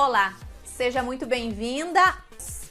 Olá, seja muito bem-vinda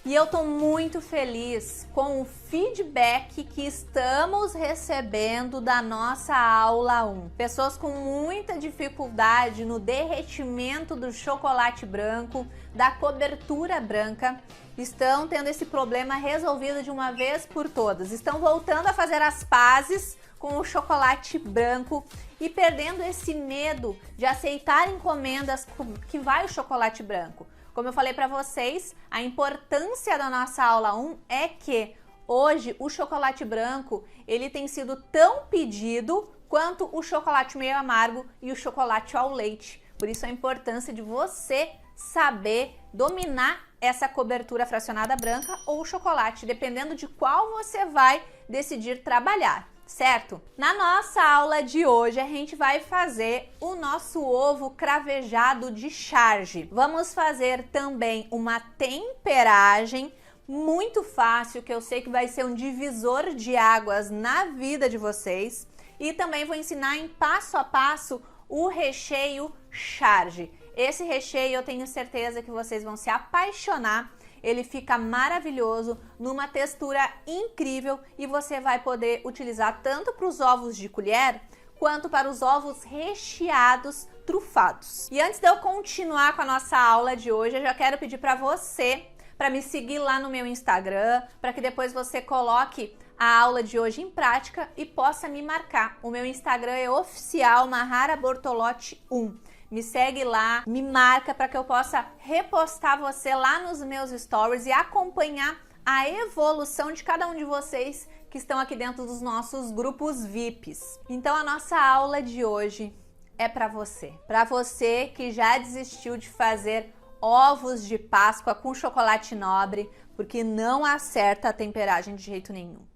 e eu tô muito feliz com o feedback que estamos recebendo da nossa aula 1. Pessoas com muita dificuldade no derretimento do chocolate branco, da cobertura branca, estão tendo esse problema resolvido de uma vez por todas. Estão voltando a fazer as pazes com o chocolate branco e perdendo esse medo de aceitar encomendas que vai o chocolate branco. Como eu falei para vocês, a importância da nossa aula 1 é que hoje o chocolate branco ele tem sido tão pedido quanto o chocolate meio amargo e o chocolate ao leite. Por isso a importância de você saber dominar essa cobertura fracionada branca ou chocolate, dependendo de qual você vai decidir trabalhar. Certo? Na nossa aula de hoje a gente vai fazer o nosso ovo cravejado de charge. Vamos fazer também uma temperagem muito fácil, que eu sei que vai ser um divisor de águas na vida de vocês. E também vou ensinar em passo a passo o recheio charge. Esse recheio eu tenho certeza que vocês vão se apaixonar. Ele fica maravilhoso, numa textura incrível e você vai poder utilizar tanto para os ovos de colher quanto para os ovos recheados trufados. E antes de eu continuar com a nossa aula de hoje, eu já quero pedir para você para me seguir lá no meu Instagram, para que depois você coloque a aula de hoje em prática e possa me marcar. O meu Instagram é oficial Mahara Bortolotti 1. Me segue lá, me marca para que eu possa repostar você lá nos meus stories e acompanhar a evolução de cada um de vocês que estão aqui dentro dos nossos grupos VIPs. Então a nossa aula de hoje é para você que já desistiu de fazer ovos de Páscoa com chocolate nobre, porque não acerta a temperagem de jeito nenhum.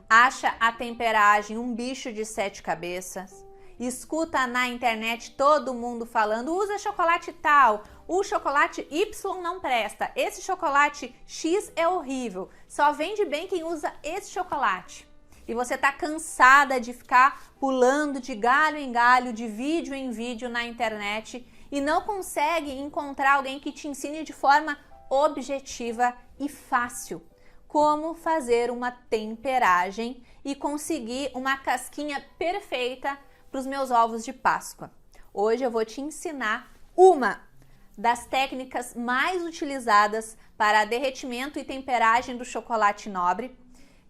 Acha a temperagem um bicho de 7 cabeças. Escuta na internet todo mundo falando, usa chocolate tal, o chocolate Y não presta, esse chocolate X é horrível, só vende bem quem usa esse chocolate. E você tá cansada de ficar pulando de galho em galho, de vídeo em vídeo na internet e não consegue encontrar alguém que te ensine de forma objetiva e fácil como fazer uma temperagem e conseguir uma casquinha perfeita para os meus ovos de Páscoa. Hoje eu vou te ensinar uma das técnicas mais utilizadas para derretimento e temperagem do chocolate nobre,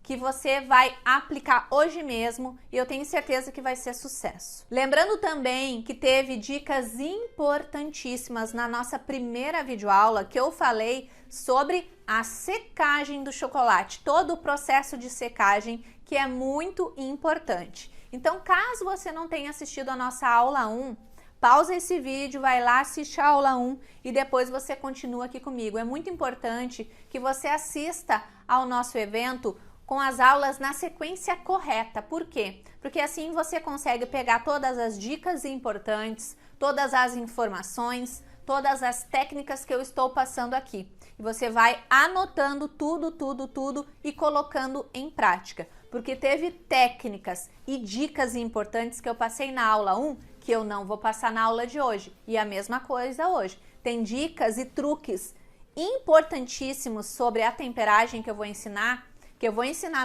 que você vai aplicar hoje mesmo e eu tenho certeza que vai ser sucesso. Lembrando também que teve dicas importantíssimas na nossa primeira videoaula que eu falei sobre a secagem do chocolate, todo o processo de secagem que é muito importante. Então, caso você não tenha assistido a nossa aula 1, pausa esse vídeo, vai lá, assiste a aula 1 e depois você continua aqui comigo. É muito importante que você assista ao nosso evento com as aulas na sequência correta. Por quê? Porque assim você consegue pegar todas as dicas importantes, todas as informações, todas as técnicas que eu estou passando aqui. E você vai anotando tudo e colocando em prática. Porque teve técnicas e dicas importantes que eu passei na aula 1 que eu não vou passar na aula de hoje. E a mesma coisa hoje. Tem dicas e truques importantíssimos sobre a temperagem que eu vou ensinar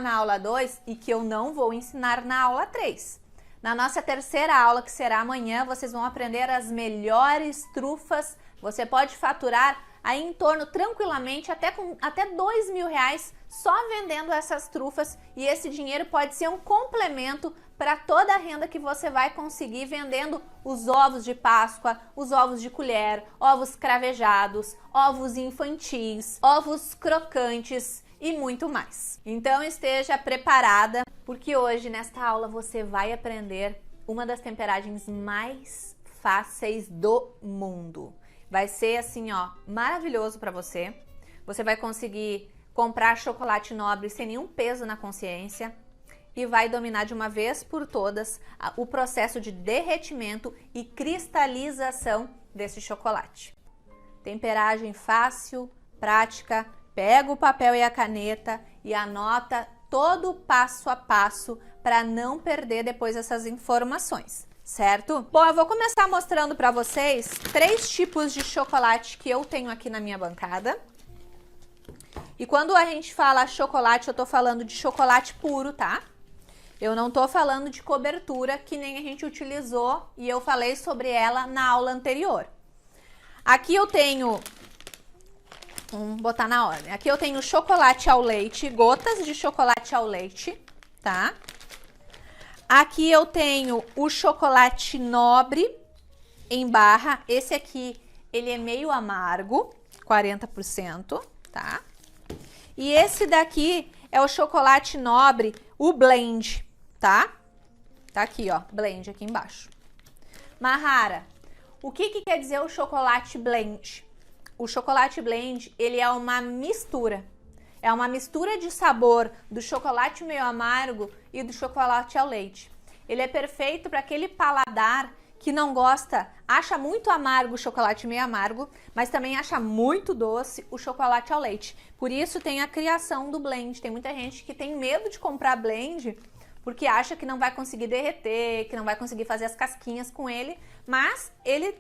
na aula 2 e que eu não vou ensinar na aula 3. Na nossa terceira aula, que será amanhã, vocês vão aprender as melhores trufas. Você pode faturar aí em torno, tranquilamente, até R$2.000 só vendendo essas trufas, e esse dinheiro pode ser um complemento para toda a renda que você vai conseguir vendendo os ovos de Páscoa, os ovos de colher, ovos cravejados, ovos infantis, ovos crocantes e muito mais. Então esteja preparada, porque hoje nesta aula você vai aprender uma das temperagens mais fáceis do mundo. Vai ser assim, ó, maravilhoso para você. Você vai conseguir comprar chocolate nobre sem nenhum peso na consciência e vai dominar de uma vez por todas o processo de derretimento e cristalização desse chocolate. Temperagem fácil, prática. Pega o papel e a caneta e anota todo o passo a passo para não perder depois essas informações. certo? Bom, eu vou começar mostrando para vocês 3 tipos de chocolate que eu tenho aqui na minha bancada. E quando a gente fala chocolate, eu tô falando de chocolate puro, tá? Eu não tô falando de cobertura, que nem a gente utilizou e eu falei sobre ela na aula anterior. Aqui eu tenho, vamos botar na ordem. Aqui eu tenho chocolate ao leite, gotas de chocolate ao leite, tá? Aqui eu tenho o chocolate nobre em barra. Esse aqui, ele é meio amargo, 40%, tá? E esse daqui é o chocolate nobre, o blend, tá? Tá aqui, ó, blend aqui embaixo. Mahara, o que quer dizer o chocolate blend? O chocolate blend, ele é uma mistura. É uma mistura de sabor do chocolate meio amargo e do chocolate ao leite. Ele é perfeito para aquele paladar que não gosta, acha muito amargo o chocolate meio amargo, mas também acha muito doce o chocolate ao leite. Por isso tem a criação do blend. Tem muita gente que tem medo de comprar blend porque acha que não vai conseguir derreter, que não vai conseguir fazer as casquinhas com ele, mas ele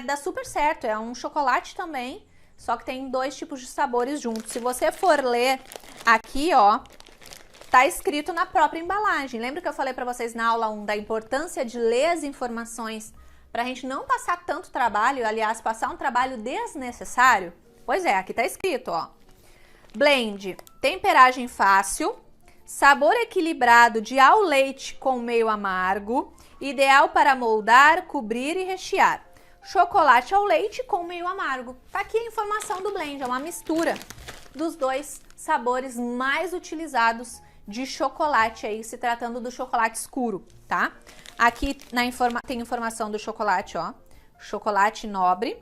dá super certo, é um chocolate também, só que tem 2 tipos de sabores juntos. Se você for ler aqui, ó, tá escrito na própria embalagem. Lembra que eu falei para vocês na aula 1 da importância de ler as informações para a gente não passar tanto trabalho, aliás, passar um trabalho desnecessário? Pois é, aqui tá escrito, ó. Blend, temperagem fácil, sabor equilibrado de ao leite com meio amargo, ideal para moldar, cobrir e rechear. Chocolate ao leite com meio amargo. Tá aqui a informação do blend, é uma mistura dos 2 sabores mais utilizados de chocolate aí, se tratando do chocolate escuro, tá? Aqui tem informação do chocolate, ó, chocolate nobre,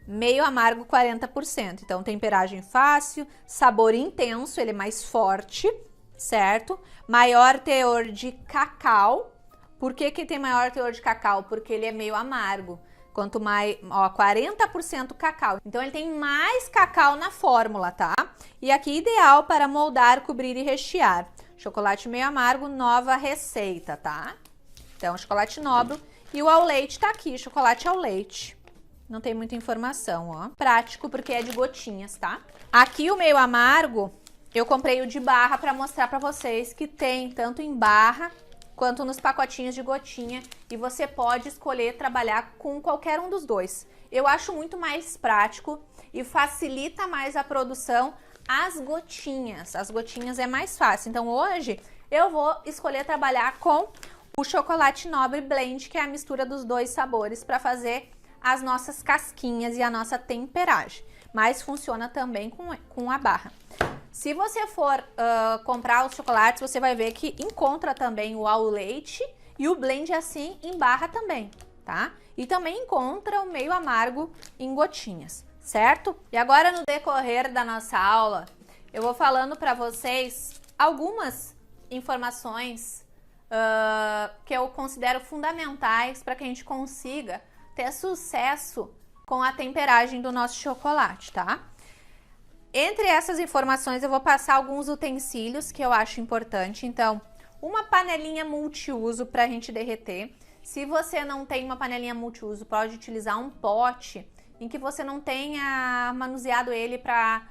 meio amargo 40%, então temperagem fácil, sabor intenso, ele é mais forte, certo? Maior teor de cacau. Por que tem maior teor de cacau? Porque ele é meio amargo. Quanto mais, ó, 40% cacau. Então ele tem mais cacau na fórmula, tá? E aqui ideal para moldar, cobrir e rechear. Chocolate meio amargo, nova receita, tá? Então chocolate nobre e o ao leite tá aqui, chocolate ao leite. Não tem muita informação, ó. Prático porque é de gotinhas, tá? Aqui o meio amargo, eu comprei o de barra para mostrar para vocês que tem tanto em barra quanto nos pacotinhos de gotinha, e você pode escolher trabalhar com qualquer um dos 2. Eu acho muito mais prático e facilita mais a produção as gotinhas. As gotinhas é mais fácil. Então hoje eu vou escolher trabalhar com o chocolate nobre blend, que é a mistura dos 2 sabores para fazer as nossas casquinhas e a nossa temperagem. Mas funciona também com a barra. Se você for comprar os chocolates, você vai ver que encontra também o ao leite e o blend assim em barra também, tá? E também encontra o meio amargo em gotinhas, certo? E agora no decorrer da nossa aula, eu vou falando para vocês algumas informações que eu considero fundamentais para que a gente consiga ter sucesso com a temperagem do nosso chocolate, tá? Entre essas informações eu vou passar alguns utensílios que eu acho importante. Então, uma panelinha multiuso para a gente derreter. Se você não tem uma panelinha multiuso, pode utilizar um pote em que você não tenha manuseado ele para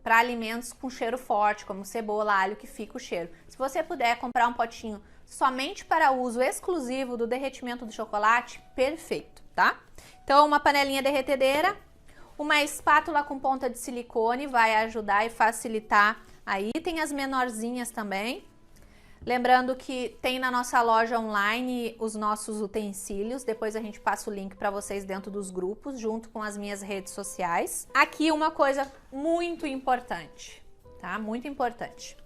alimentos com cheiro forte, como cebola, alho, que fica o cheiro. Se você puder comprar um potinho somente para uso exclusivo do derretimento do chocolate, perfeito, tá? Então, uma panelinha derretedeira. Uma espátula com ponta de silicone vai ajudar e facilitar aí. Tem as menorzinhas também. Lembrando que tem na nossa loja online os nossos utensílios. Depois a gente passa o link para vocês dentro dos grupos, junto com as minhas redes sociais. Aqui uma coisa muito importante, tá? Muito importante.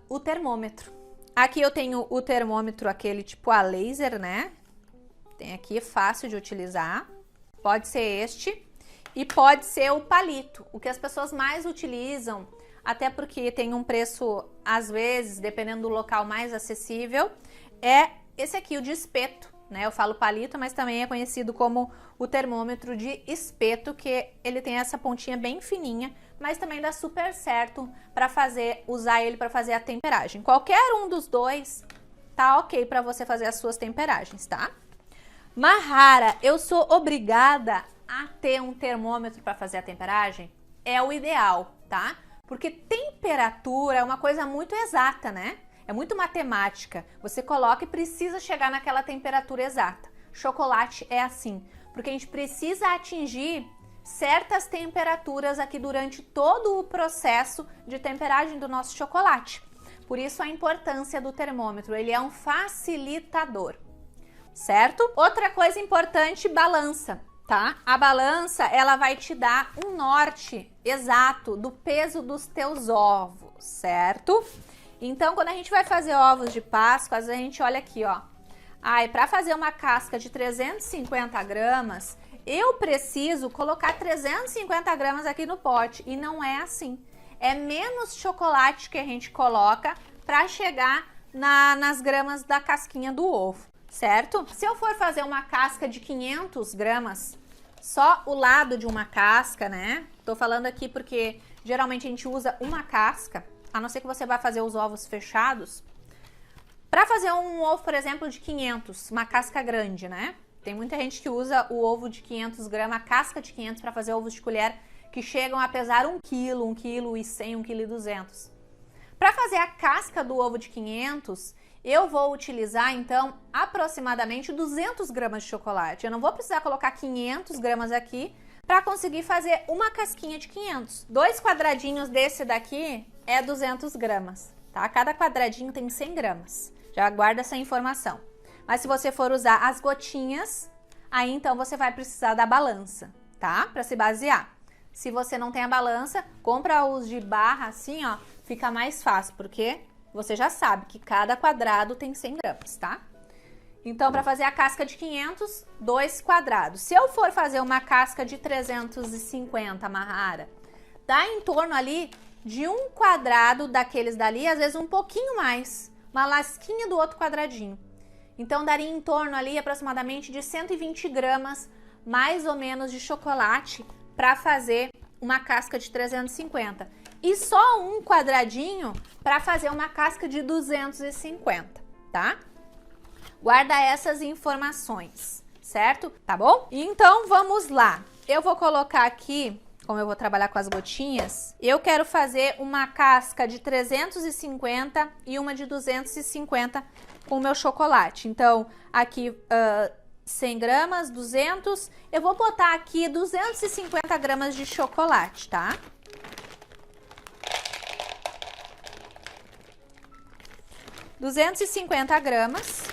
O termômetro. Aqui eu tenho o termômetro, aquele tipo a laser, né? Tem aqui, fácil de utilizar. Pode ser este. E pode ser o palito, o que as pessoas mais utilizam, até porque tem um preço, às vezes, dependendo do local, mais acessível, é esse aqui, o de espeto, né? Eu falo palito, mas também é conhecido como o termômetro de espeto, que ele tem essa pontinha bem fininha, mas também dá super certo para usar ele para fazer a temperagem. Qualquer um dos 2 tá ok para você fazer as suas temperagens, tá? Mahara, eu sou obrigada a ter um termômetro para fazer a temperagem? É o ideal, tá? Porque temperatura é uma coisa muito exata, né? É muito matemática. Você coloca e precisa chegar naquela temperatura exata. Chocolate é assim, porque a gente precisa atingir certas temperaturas aqui durante todo o processo de temperagem do nosso chocolate. Por isso a importância do termômetro, ele é um facilitador, certo? Outra coisa importante, balança, tá? A balança, ela vai te dar um norte exato do peso dos teus ovos, certo? Então, quando a gente vai fazer ovos de Páscoa, a gente olha aqui, ó. Para fazer uma casca de 350 gramas, eu preciso colocar 350 gramas aqui no pote. E não é assim. É menos chocolate que a gente coloca para chegar nas gramas da casquinha do ovo, certo? Se eu for fazer uma casca de 500 gramas, só o lado de uma casca, né? Tô falando aqui porque geralmente a gente usa uma casca, a não ser que você vá fazer os ovos fechados. Para fazer um ovo, por exemplo, de 500, uma casca grande, né? Tem muita gente que usa o ovo de 500 gramas, a casca de 500 para fazer ovos de colher que chegam a pesar 1 kg, 1 kg e 100, 1 kg e 200. Para fazer a casca do ovo de 500, eu vou utilizar, então, aproximadamente 200 gramas de chocolate. Eu não vou precisar colocar 500 gramas aqui para conseguir fazer uma casquinha de 500. 2 quadradinhos desse daqui é 200 gramas, tá? Cada quadradinho tem 100 gramas. Já guarda essa informação. Mas se você for usar as gotinhas, aí então você vai precisar da balança, tá? Para se basear. Se você não tem a balança, compra os de barra assim, ó, fica mais fácil, porque você já sabe que cada quadrado tem 100 gramas, tá? Então, para fazer a casca de 500, 2 quadrados. Se eu for fazer uma casca de 350, Mahara, dá em torno ali de 1 quadrado daqueles dali, às vezes um pouquinho mais, uma lasquinha do outro quadradinho. Então, daria em torno ali aproximadamente de 120 gramas, mais ou menos, de chocolate para fazer uma casca de 350. E só um quadradinho para fazer uma casca de 250, tá? Guarda essas informações, certo? Tá bom? Então, vamos lá. Eu vou colocar aqui, como eu vou trabalhar com as gotinhas, eu quero fazer uma casca de 350 e uma de 250 com o meu chocolate. Então, aqui 100 gramas, 200. Eu vou botar aqui 250 gramas de chocolate, tá? ,250 gramas.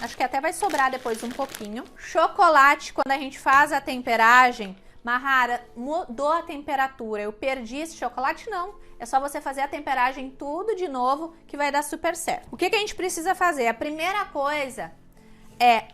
Acho que até vai sobrar depois um pouquinho. Chocolate, quando a gente faz a temperagem, Mahara, mudou a temperatura, eu perdi esse chocolate? Não. É só você fazer a temperagem tudo de novo que vai dar super certo. O que a gente precisa fazer? A primeira coisa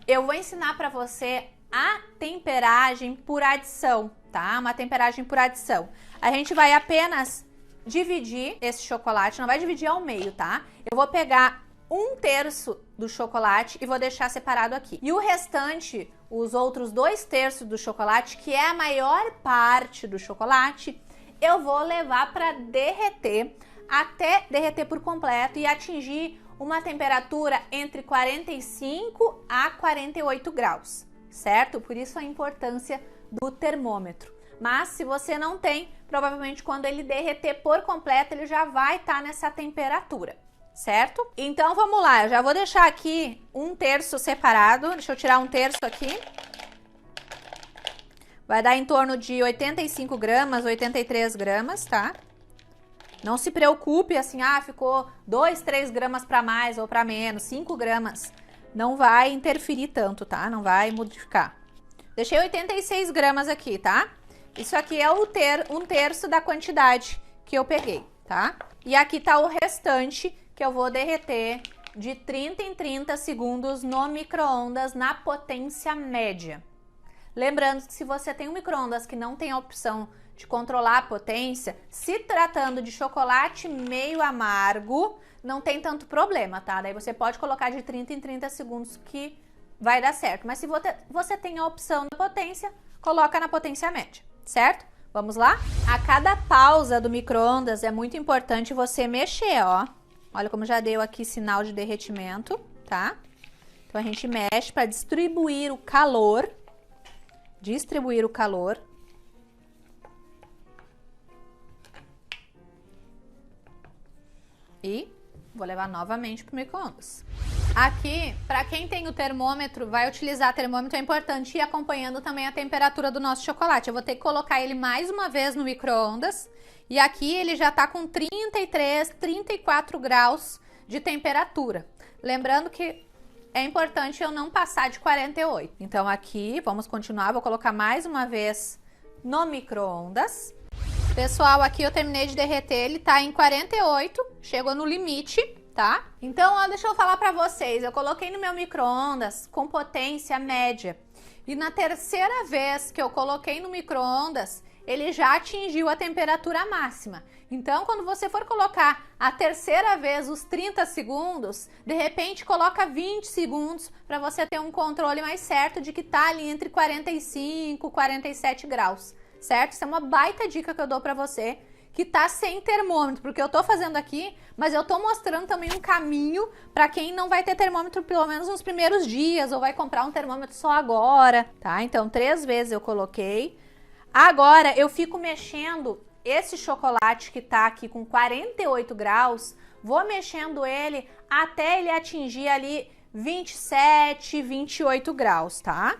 eu vou ensinar para você a temperagem por adição, tá? Uma temperagem por adição. A gente vai apenas dividir esse chocolate, não vai dividir ao meio, tá? Eu vou pegar 1/3 do chocolate e vou deixar separado aqui. E o restante, os outros 2/3 do chocolate, que é a maior parte do chocolate, eu vou levar para derreter, até derreter por completo e atingir uma temperatura entre 45 a 48 graus, certo? Por isso a importância do termômetro. Mas se você não tem, provavelmente quando ele derreter por completo, ele já vai estar nessa temperatura, certo? Então vamos lá, eu já vou deixar aqui 1/3 separado, deixa eu tirar 1/3 aqui. Vai dar em torno de 85 gramas, 83 gramas, tá? Não se preocupe assim, ficou 2, 3 gramas para mais ou para menos, 5 gramas. Não vai interferir tanto, tá? Não vai modificar. Deixei 86 gramas aqui, tá? Isso aqui é 1/3 da quantidade que eu peguei, tá? E aqui tá o restante que eu vou derreter de 30 em 30 segundos no micro-ondas na potência média. Lembrando que se você tem um micro-ondas que não tem a opção de controlar a potência, se tratando de chocolate meio amargo, não tem tanto problema, tá? Daí você pode colocar de 30 em 30 segundos que vai dar certo. Mas se você tem a opção da potência, coloca na potência média, certo? Vamos lá? A cada pausa do micro-ondas é muito importante você mexer, ó. Olha como já deu aqui sinal de derretimento. tá? Então a gente mexe para distribuir o calor. E vou levar novamente pro micro-ondas. Aqui, para quem tem o termômetro, vai utilizar termômetro, é importante ir acompanhando também a temperatura do nosso chocolate. Eu vou ter que colocar ele mais uma vez no micro-ondas. E aqui ele já tá com 33, 34 graus de temperatura. Lembrando que é importante eu não passar de 48. Então aqui, vamos continuar, vou colocar mais uma vez no micro-ondas. Pessoal, aqui eu terminei de derreter, ele tá em 48, chegou no limite, tá? Então, ó, deixa eu falar pra vocês, eu coloquei no meu micro-ondas com potência média. E na terceira vez que eu coloquei no micro-ondas, ele já atingiu a temperatura máxima. Então, quando você for colocar a terceira vez os 30 segundos, de repente coloca 20 segundos para você ter um controle mais certo de que tá ali entre 45 e 47 graus, certo? Isso é uma baita dica que eu dou para você que tá sem termômetro, porque eu tô fazendo aqui, mas eu tô mostrando também um caminho para quem não vai ter termômetro pelo menos nos primeiros dias, ou vai comprar um termômetro só agora, tá? Então, 3 vezes eu coloquei. Agora, eu fico mexendo esse chocolate que tá aqui com 48 graus, vou mexendo ele até ele atingir ali 27, 28 graus, tá?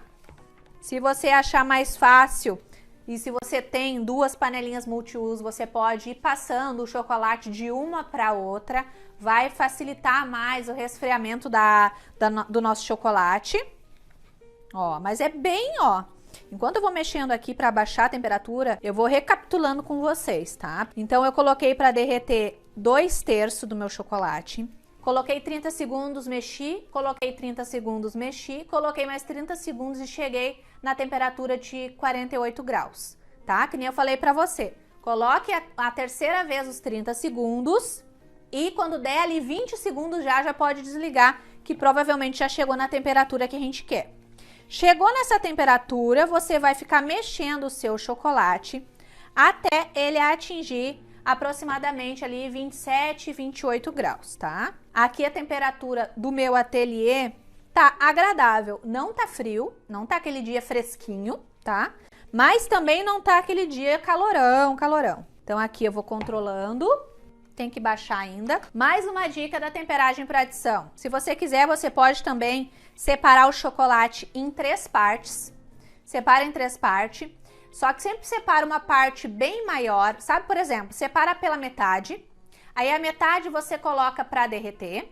Se você achar mais fácil e se você tem 2 panelinhas multiuso, você pode ir passando o chocolate de uma para outra, vai facilitar mais o resfriamento do nosso chocolate. Ó, mas é bem, ó. Enquanto eu vou mexendo aqui para baixar a temperatura, eu vou recapitulando com vocês, tá? Então eu coloquei para derreter 2/3 do meu chocolate. Coloquei 30 segundos, mexi, coloquei 30 segundos, mexi, coloquei mais 30 segundos e cheguei na temperatura de 48 graus, tá? Que nem eu falei pra você. Coloque a terceira vez os 30 segundos e quando der ali 20 segundos já pode desligar, que provavelmente já chegou na temperatura que a gente quer. Chegou nessa temperatura, você vai ficar mexendo o seu chocolate até ele atingir aproximadamente ali 27, 28 graus, tá? Aqui a temperatura do meu ateliê tá agradável, não tá frio, não tá aquele dia fresquinho, tá? Mas também não tá aquele dia calorão. Então aqui eu vou controlando, tem que baixar ainda. Mais uma dica da temperagem para adição. Se você quiser, você pode também separar o chocolate em 3 partes. Separa em 3 partes. Só que sempre separa uma parte bem maior, sabe? Por exemplo, separa pela metade. Aí a metade você coloca para derreter,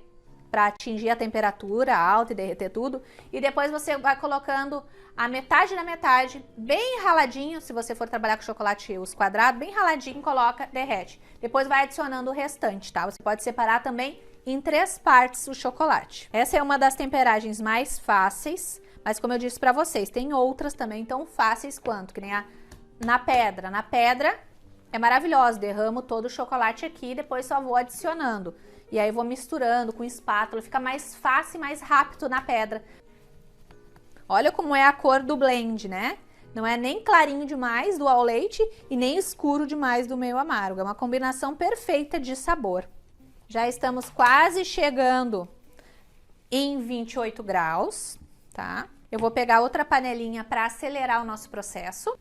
para atingir a temperatura alta e derreter tudo. E depois você vai colocando a metade na metade, bem raladinho. Se você for trabalhar com chocolate os quadrados, bem raladinho, coloca, derrete. Depois vai adicionando o restante, tá? Você pode separar também em 3 partes o chocolate. Essa é uma das temperagens mais fáceis. Mas como eu disse pra vocês, tem outras também tão fáceis quanto, que nem na pedra. Na pedra é maravilhosa, derramo todo o chocolate aqui e depois só vou adicionando. E aí vou misturando com espátula, fica mais fácil e mais rápido na pedra. Olha como é a cor do blend, né? Não é nem clarinho demais do ao leite e nem escuro demais do meio amargo. É uma combinação perfeita de sabor. Já estamos quase chegando em 28 graus, tá? Eu vou pegar outra panelinha para acelerar o nosso processo.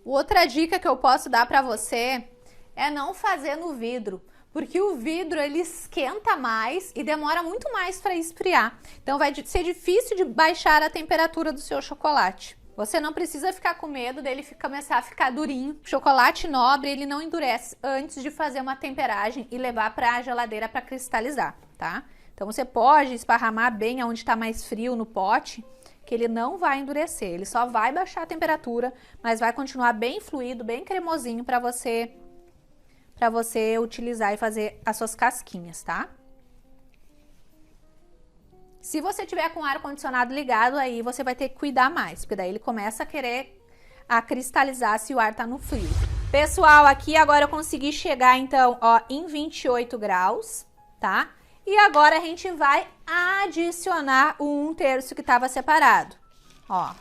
Outra dica que eu posso dar para você é não fazer no vidro, porque o vidro ele esquenta mais e demora muito mais para esfriar. Então vai ser difícil de baixar a temperatura do seu chocolate. Você não precisa ficar com medo dele começar a ficar durinho. O chocolate nobre ele não endurece antes de fazer uma temperagem e levar para a geladeira para cristalizar, tá? Então você pode esparramar bem onde está mais frio no pote, que ele não vai endurecer, ele só vai baixar a temperatura, mas vai continuar bem fluido, bem cremosinho para você utilizar e fazer as suas casquinhas, tá? Se você tiver com o ar-condicionado ligado, aí você vai ter que cuidar mais, porque daí ele começa a querer cristalizar se o ar tá no frio. Pessoal, aqui agora eu consegui chegar então, ó, em 28 graus, tá? E agora a gente vai adicionar o 1/3 que estava separado. Ó,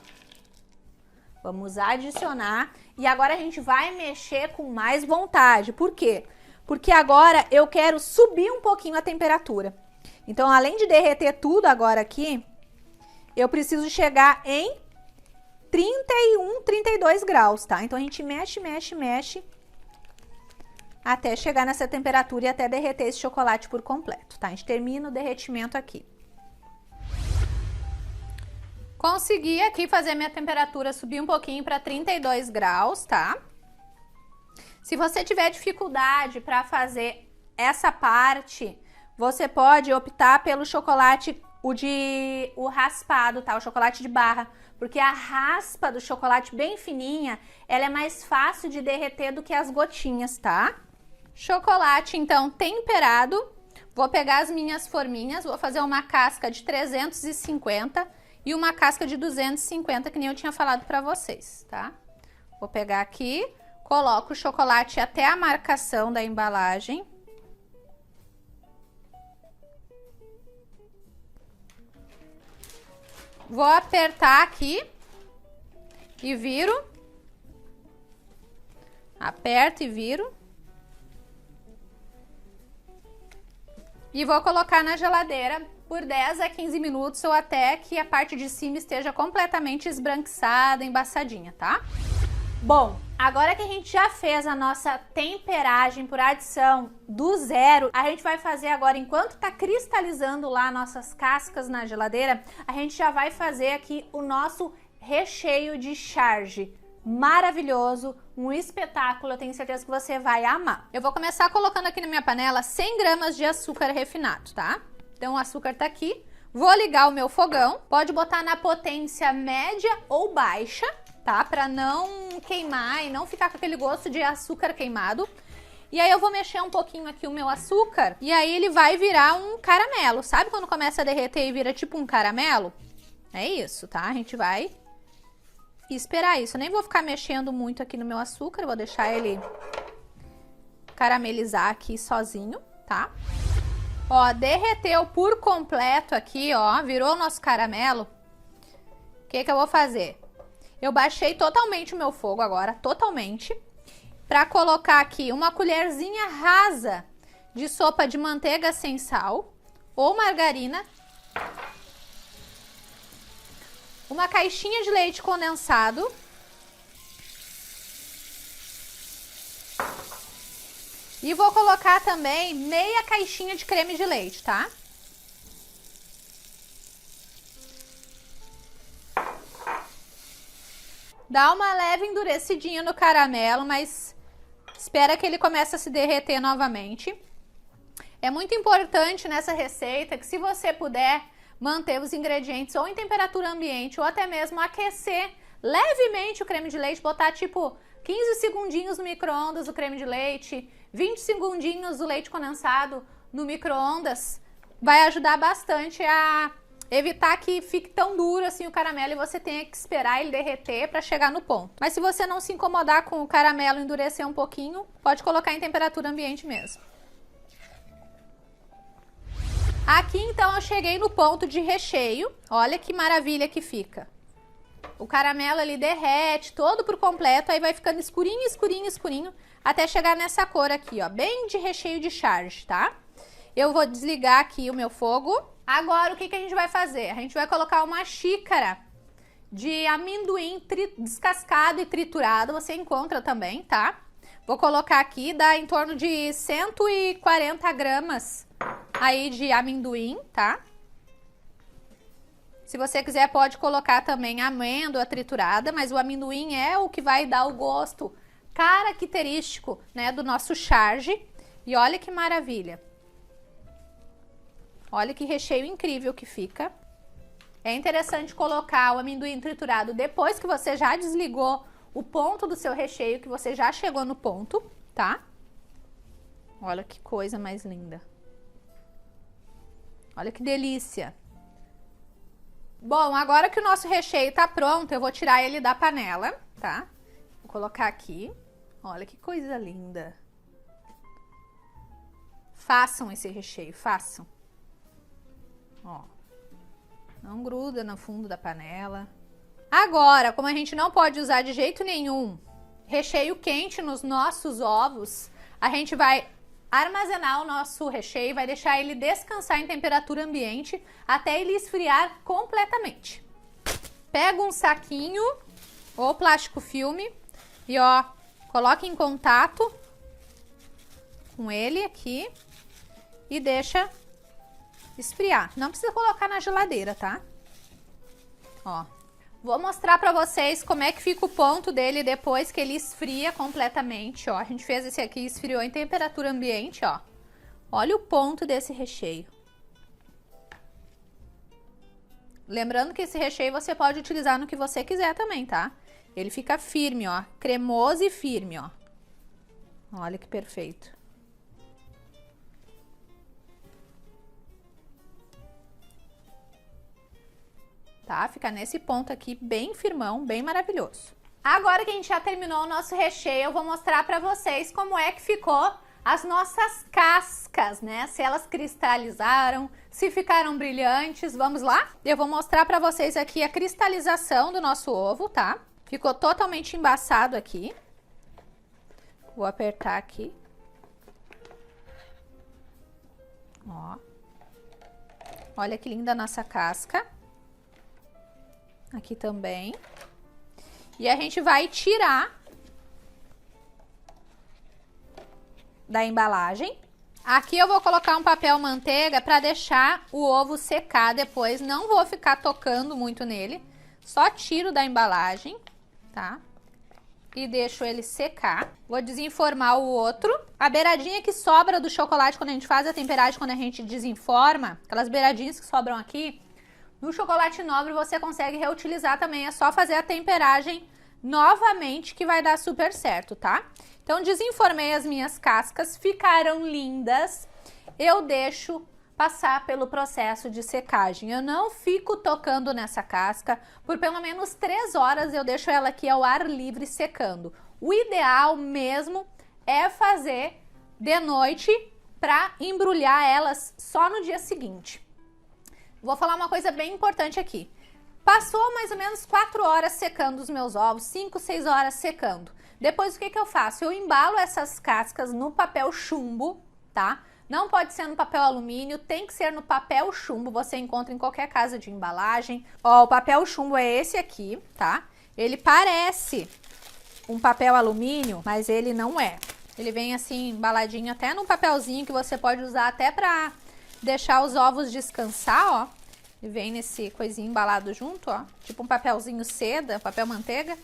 vamos adicionar e agora a gente vai mexer com mais vontade. Por quê? Porque agora eu quero subir um pouquinho a temperatura. Então, além de derreter tudo agora aqui, eu preciso chegar em 31, 32 graus, tá? Então, a gente mexe, mexe, mexe até chegar nessa temperatura e até derreter esse chocolate por completo, tá? A gente termina o derretimento aqui. Consegui aqui fazer minha temperatura subir um pouquinho para 32 graus, tá? Se você tiver dificuldade para fazer essa parte, você pode optar pelo chocolate, o raspado, tá? O chocolate de barra, porque a raspa do chocolate bem fininha, ela é mais fácil de derreter do que as gotinhas, tá? Chocolate, então, temperado. Vou pegar as minhas forminhas, vou fazer uma casca de 350 e uma casca de 250, que nem eu tinha falado pra vocês, tá? Vou pegar aqui, coloco o chocolate até a marcação da embalagem. Vou apertar aqui e viro. Aperto e viro. E vou colocar na geladeira por 10 a 15 minutos ou até que a parte de cima esteja completamente esbranquiçada, embaçadinha, tá? Bom, agora que a gente já fez a nossa temperagem por adição do zero, a gente vai fazer agora, enquanto tá cristalizando lá nossas cascas na geladeira, a gente já vai fazer aqui o nosso recheio de charge. Maravilhoso, um espetáculo, eu tenho certeza que você vai amar. Eu vou começar colocando aqui na minha panela 100 gramas de açúcar refinado, tá? Então o açúcar tá aqui, vou ligar o meu fogão, pode botar na potência média ou baixa, tá? Pra não queimar e não ficar com aquele gosto de açúcar queimado. E aí eu vou mexer um pouquinho aqui o meu açúcar e aí ele vai virar um caramelo. Sabe quando começa a derreter e vira tipo um caramelo? É isso, tá? A gente vai esperar isso. Eu nem vou ficar mexendo muito aqui no meu açúcar, vou deixar ele caramelizar aqui sozinho, tá? Ó, derreteu por completo aqui, ó, virou o nosso caramelo. O que que eu vou fazer? Eu baixei totalmente o meu fogo agora, totalmente, para colocar aqui uma colherzinha rasa de sopa de manteiga sem sal ou margarina, uma caixinha de leite condensado e vou colocar também meia caixinha de creme de leite, tá? Dá uma leve endurecidinha no caramelo, mas espera que ele comece a se derreter novamente. É muito importante nessa receita que, se você puder, manter os ingredientes ou em temperatura ambiente ou até mesmo aquecer levemente o creme de leite, botar tipo 15 segundinhos no micro-ondas o creme de leite, 20 segundinhos o leite condensado no micro-ondas, vai ajudar bastante a evitar que fique tão duro assim o caramelo e você tenha que esperar ele derreter para chegar no ponto. Mas se você não se incomodar com o caramelo endurecer um pouquinho, pode colocar em temperatura ambiente mesmo. Aqui então eu cheguei no ponto de recheio, olha que maravilha que fica. O caramelo ele derrete todo por completo, aí vai ficando escurinho, escurinho, escurinho, até chegar nessa cor aqui, ó, bem de recheio de charge, tá? Eu vou desligar aqui o meu fogo. Agora o que que a gente vai fazer? A gente vai colocar uma xícara de amendoim descascado e triturado, você encontra também, tá? Vou colocar aqui, dá em torno de 140 gramas aí de amendoim, tá? Se você quiser pode colocar também amêndoa triturada, mas o amendoim é o que vai dar o gosto característico, né, do nosso charge. E olha que maravilha. Olha que recheio incrível que fica. É interessante colocar o amendoim triturado depois que você já desligou o ponto do seu recheio, que você já chegou no ponto, tá? Olha que coisa mais linda. Olha que delícia. Bom, agora que o nosso recheio tá pronto, eu vou tirar ele da panela, tá? Vou colocar aqui. Olha que coisa linda. Façam esse recheio, façam. Ó, não gruda no fundo da panela. Agora, como a gente não pode usar de jeito nenhum recheio quente nos nossos ovos, a gente vai armazenar o nosso recheio, vai deixar ele descansar em temperatura ambiente até ele esfriar completamente. Pega um saquinho ou plástico filme e ó, coloca em contato com ele aqui e deixa esfriar. Não precisa colocar na geladeira, tá? Ó, vou mostrar pra vocês como é que fica o ponto dele depois que ele esfria completamente, ó. A gente fez esse aqui, esfriou em temperatura ambiente, ó. Olha o ponto desse recheio. Lembrando que esse recheio você pode utilizar no que você quiser também, tá? Ele fica firme, ó, cremoso e firme, ó. Olha que perfeito. Tá? Fica nesse ponto aqui bem firmão, bem maravilhoso. Agora que a gente já terminou o nosso recheio, eu vou mostrar pra vocês como é que ficou as nossas cascas, né? Se elas cristalizaram, se ficaram brilhantes, vamos lá? Eu vou mostrar pra vocês aqui a cristalização do nosso ovo, tá? Ficou totalmente embaçado aqui. Vou apertar aqui. Ó. Olha que linda a nossa casca. Aqui também. E a gente vai tirar da embalagem. Aqui eu vou colocar um papel manteiga para deixar o ovo secar depois. Não vou ficar tocando muito nele. Só tiro da embalagem, tá? E deixo ele secar. Vou desenformar o outro. A beiradinha que sobra do chocolate quando a gente faz a temperagem, quando a gente desenforma, aquelas beiradinhas que sobram aqui, no chocolate nobre você consegue reutilizar também, é só fazer a temperagem novamente que vai dar super certo, tá? Então desenformei as minhas cascas, ficaram lindas. Eu deixo passar pelo processo de secagem. Eu não fico tocando nessa casca, por pelo menos 3 horas eu deixo ela aqui ao ar livre secando. O ideal mesmo é fazer de noite para embrulhar elas só no dia seguinte. Vou falar uma coisa bem importante aqui. Passou mais ou menos 4 horas secando os meus ovos, 5, 6 horas secando. Depois o que eu faço? Eu embalo essas cascas no papel chumbo, tá? Não pode ser no papel alumínio, tem que ser no papel chumbo, você encontra em qualquer casa de embalagem. Ó, o papel chumbo é esse aqui, tá? Ele parece um papel alumínio, mas ele não é. Ele vem assim embaladinho até num papelzinho que você pode usar até pra deixar os ovos descansar, ó. Ele vem nesse coisinho embalado junto, ó. Tipo um papelzinho seda, papel manteiga,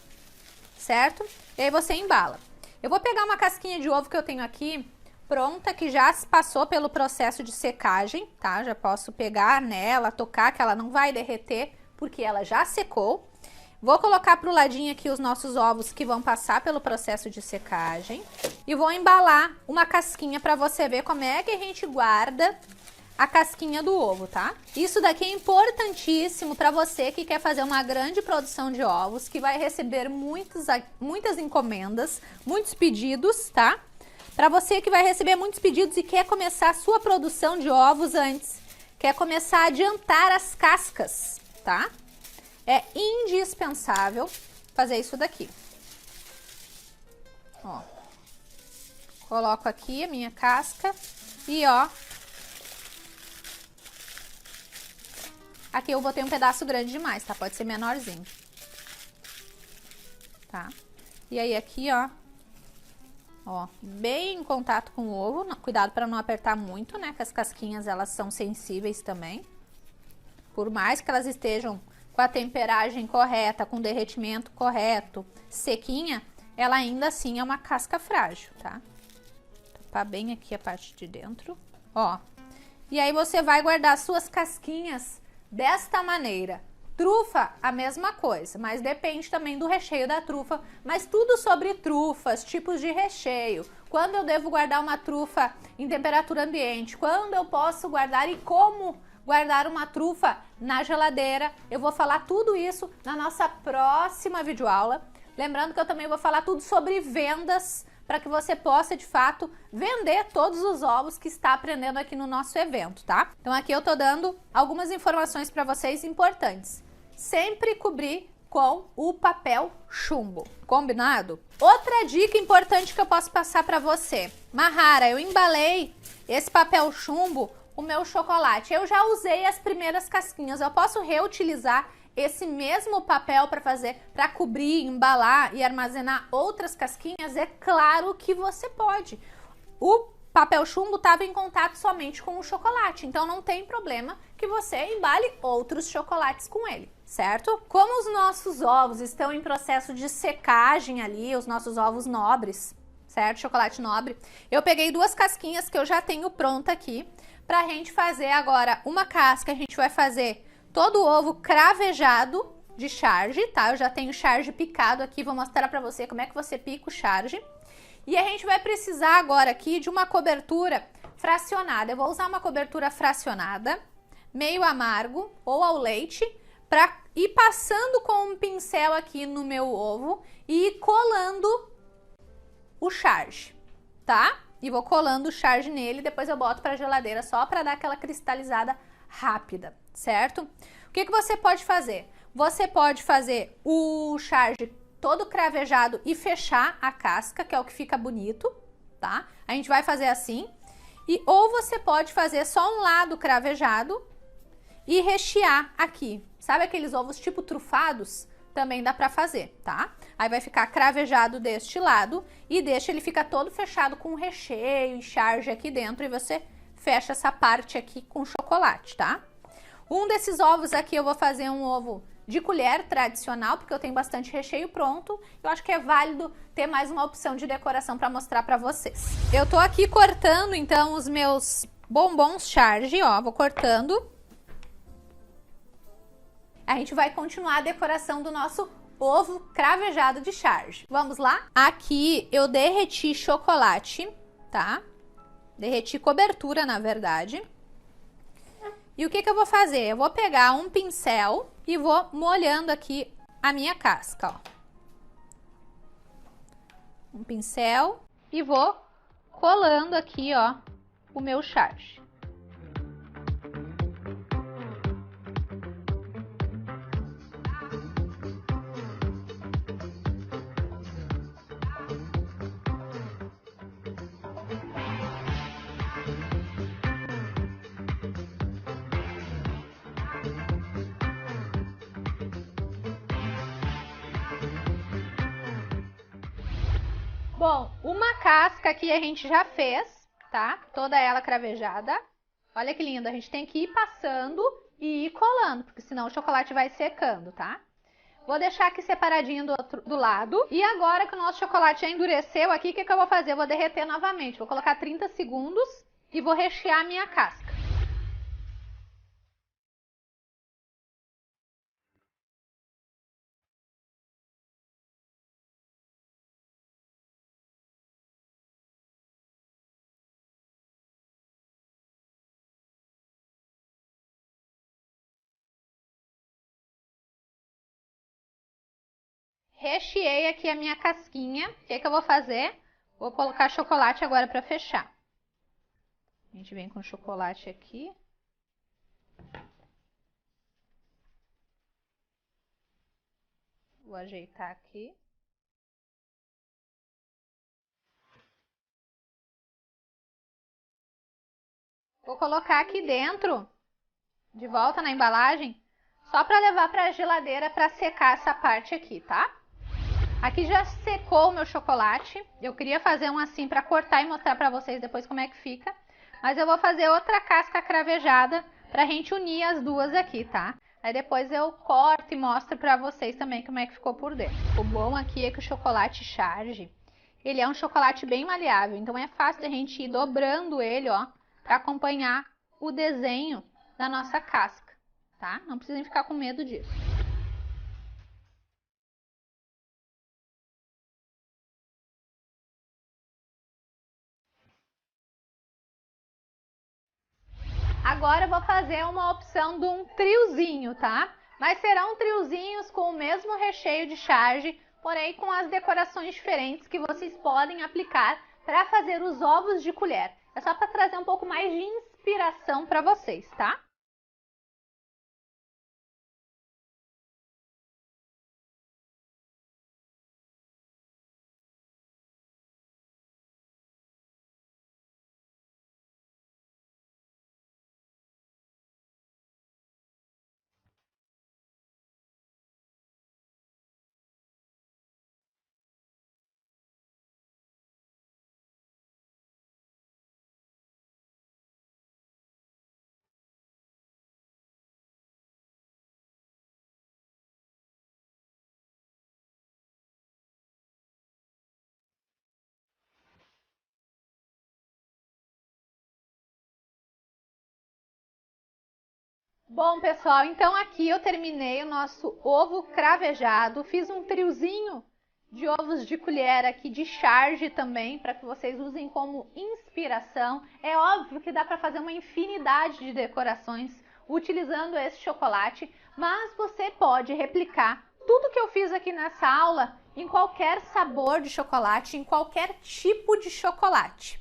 certo? E aí você embala. Eu vou pegar uma casquinha de ovo que eu tenho aqui, pronta, que já passou pelo processo de secagem, tá? Já posso pegar nela, tocar, que ela não vai derreter, porque ela já secou. Vou colocar pro ladinho aqui os nossos ovos que vão passar pelo processo de secagem. E vou embalar uma casquinha para você ver como é que a gente guarda a casquinha do ovo, tá? Isso daqui é importantíssimo para você que quer fazer uma grande produção de ovos, que vai receber muitas encomendas, muitos pedidos, tá? Para você que vai receber muitos pedidos e quer começar a sua produção de ovos antes, quer começar a adiantar as cascas, tá? É indispensável fazer isso daqui. Ó. Coloco aqui a minha casca e ó, aqui eu botei um pedaço grande demais, tá? Pode ser menorzinho. Tá? E aí aqui, ó, bem em contato com o ovo. Cuidado para não apertar muito, né? Que as casquinhas, elas são sensíveis também. Por mais que elas estejam com a temperagem correta, com o derretimento correto, sequinha, ela ainda assim é uma casca frágil, tá? Tapar bem aqui a parte de dentro, ó. E aí você vai guardar suas casquinhas desta maneira. Trufa, a mesma coisa, mas depende também do recheio da trufa. Mas tudo sobre trufas, tipos de recheio. Quando eu devo guardar uma trufa em temperatura ambiente, quando eu posso guardar e como guardar uma trufa na geladeira. Eu vou falar tudo isso na nossa próxima videoaula. Lembrando que eu também vou falar tudo sobre vendas, para que você possa, de fato, vender todos os ovos que está aprendendo aqui no nosso evento, tá? Então aqui eu tô dando algumas informações para vocês importantes. Sempre cobrir com o papel chumbo, combinado? Outra dica importante que eu posso passar para você. Mahara, eu embalei esse papel chumbo, o meu chocolate. Eu já usei as primeiras casquinhas, eu posso reutilizar esse mesmo papel para cobrir, embalar e armazenar outras casquinhas? É claro que você pode. O papel chumbo estava em contato somente com o chocolate, então não tem problema que você embale outros chocolates com ele, certo? Como os nossos ovos estão em processo de secagem ali, os nossos ovos nobres, certo? Chocolate nobre. Eu peguei 2 casquinhas que eu já tenho pronta aqui, pra gente fazer agora uma casca. A gente vai fazer todo o ovo cravejado de charge, tá? Eu já tenho charge picado aqui, vou mostrar pra você como é que você pica o charge. E a gente vai precisar agora aqui de uma cobertura fracionada. Eu vou usar uma cobertura fracionada, meio amargo ou ao leite, para ir passando com um pincel aqui no meu ovo e ir colando o charge, tá? E vou colando o charge nele, depois eu boto para geladeira só para dar aquela cristalizada rápida, certo? O que você pode fazer? Você pode fazer o charge todo cravejado e fechar a casca, que é o que fica bonito, tá? A gente vai fazer assim. Ou você pode fazer só um lado cravejado e rechear aqui. Sabe aqueles ovos tipo trufados? Também dá pra fazer, tá? Aí vai ficar cravejado deste lado e deixa ele ficar todo fechado com recheio e charge aqui dentro e você fecha essa parte aqui com chocolate, tá? Um desses ovos aqui eu vou fazer um ovo de colher tradicional, porque eu tenho bastante recheio pronto. Eu acho que é válido ter mais uma opção de decoração para mostrar para vocês. Eu tô aqui cortando então os meus bombons charge, ó, vou cortando. A gente vai continuar a decoração do nosso ovo cravejado de charge. Vamos lá? Aqui eu derreti chocolate, tá? Derreti cobertura, na verdade. E o que eu vou fazer? Eu vou pegar um pincel e vou molhando aqui a minha casca, ó. Um pincel e vou colando aqui, ó, o meu charge. Bom, uma casca aqui a gente já fez, tá? Toda ela cravejada. Olha que lindo, a gente tem que ir passando e ir colando, porque senão o chocolate vai secando, tá? Vou deixar aqui separadinho do lado. E agora que o nosso chocolate já endureceu aqui, o que eu vou fazer? Eu vou derreter novamente. Vou colocar 30 segundos e vou rechear a minha casca. Recheei aqui a minha casquinha. O que eu vou fazer? Vou colocar chocolate agora para fechar. A gente vem com chocolate aqui. Vou ajeitar aqui. Vou colocar aqui dentro, de volta na embalagem, só para levar para a geladeira para secar essa parte aqui, tá? Aqui já secou o meu chocolate. Eu queria fazer um assim para cortar e mostrar para vocês depois como é que fica. Mas eu vou fazer outra casca cravejada pra gente unir as duas aqui, tá? Aí depois eu corto e mostro pra vocês também como é que ficou por dentro. O bom aqui é que o chocolate charge, ele é um chocolate bem maleável. Então é fácil a gente ir dobrando ele, ó, pra acompanhar o desenho da nossa casca, tá? Não precisem ficar com medo disso. Agora eu vou fazer uma opção de um triozinho, tá? Mas serão triozinhos com o mesmo recheio de charge, porém com as decorações diferentes que vocês podem aplicar para fazer os ovos de colher. É só para trazer um pouco mais de inspiração para vocês, tá? Bom, pessoal, então aqui eu terminei o nosso ovo cravejado, fiz um triozinho de ovos de colher aqui de charge também, para que vocês usem como inspiração. É óbvio que dá para fazer uma infinidade de decorações utilizando esse chocolate, mas você pode replicar tudo que eu fiz aqui nessa aula em qualquer sabor de chocolate, em qualquer tipo de chocolate.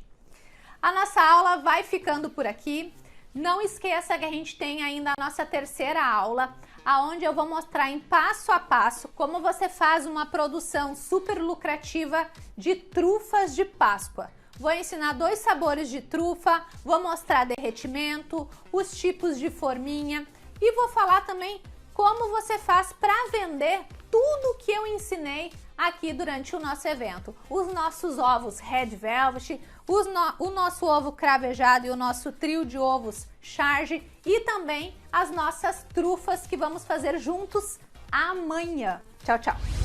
A nossa aula vai ficando por aqui. Não esqueça que a gente tem ainda a nossa terceira aula, onde eu vou mostrar em passo a passo como você faz uma produção super lucrativa de trufas de Páscoa. Vou ensinar 2 sabores de trufa, vou mostrar derretimento, os tipos de forminha e vou falar também como você faz para vender tudo que eu ensinei aqui durante o nosso evento. Os nossos ovos Red Velvet, o nosso ovo cravejado e o nosso trio de ovos charge e também as nossas trufas que vamos fazer juntos amanhã. Tchau, tchau!